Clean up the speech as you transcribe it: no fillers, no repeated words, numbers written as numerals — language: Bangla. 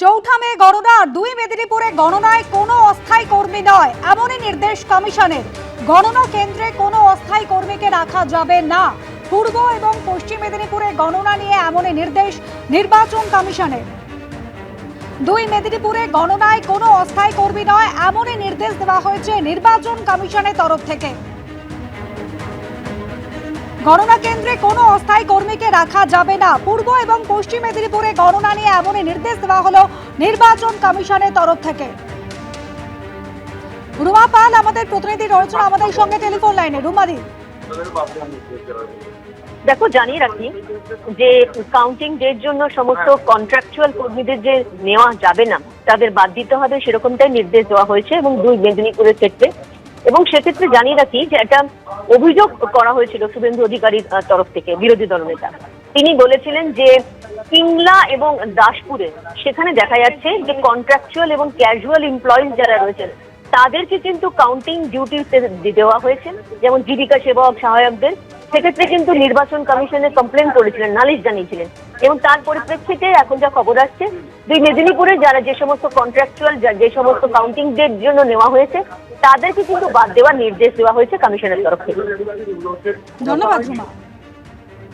চৌঠা মে গণনা, 2 মেদিনীপুরে গণনায় কোনো অস্থায়ী কর্মী নয় এমনই নির্দেশ কমিশনের। গণনা কেন্দ্রে কোনো অস্থায়ী কর্মীকে রাখা যাবে না। পূর্ব এবং পশ্চিম মেদিনীপুরে গণনা নিয়ে এমনই নির্দেশ নির্বাচন কমিশনের। 2 মেদিনীপুরে গণনায় কোনো অস্থায়ী কর্মী নয় এমনই নির্দেশ দেওয়া হয়েছে নির্বাচন কমিশনের তরফ থেকে। গণনা কেন্দ্রে কোনো অস্থায়ী কর্মীকে রাখা যাবে না। পূর্ব এবং পশ্চিম মেদিনীপুরে গণনা নিয়ে এমনই নির্দেশ দেওয়া হলো নির্বাচন কমিশনের তরফ থেকে। রুমা পাল আমাদের প্রতিনিধি রয়েছেন আমাদের সঙ্গে টেলিফোন লাইনে। রুমাদি, দেখো, জানিয়ে রাখি যে কাউন্টিং ডের জন্য সমস্ত কন্ট্রাকচুয়াল কর্মীদের যে নেওয়া যাবে না, তাদের বাদ দিতে হবে, সেরকমটাই নির্দেশ দেওয়া হয়েছে এবং 2 মেদিনীপুরের ক্ষেত্রে। এবং সেক্ষেত্রে জানিয়ে রাখি যে একটা অভিযোগ করা হয়েছিল শুভেন্দু অধিকারীর তরফ থেকে, বিরোধী দলনেতা। তিনি বলেছিলেন যে পিংলা এবং দাসপুরে সেখানে দেখা যাচ্ছে যে কন্ট্রাকচুয়াল এবং ক্যাজুয়াল এমপ্লয়িজ যারা রয়েছেন তাদেরকে কিন্তু কাউন্টিং ডিউটিতে দেওয়া হয়েছে, যেমন জীবিকা সেবক, সহায়কদের। সেক্ষেত্রে কিন্তু নির্বাচন কমিশনে কমপ্লেন করেছিলেন, নালিশ জানিয়েছিলেন। এবং তার পরিপ্রেক্ষিতে এখন যা খবর আসছে, 2 মেদিনীপুরে যারা যে সমস্ত কন্ট্রাকচুয়াল, যে সমস্ত কাউন্টিং ডের জন্য নেওয়া হয়েছে, তাদেরকে কিন্তু বাদ দেওয়ার নির্দেশ দেওয়া হয়েছে কমিশনের তরফ থেকে। ধন্যবাদ রুমা।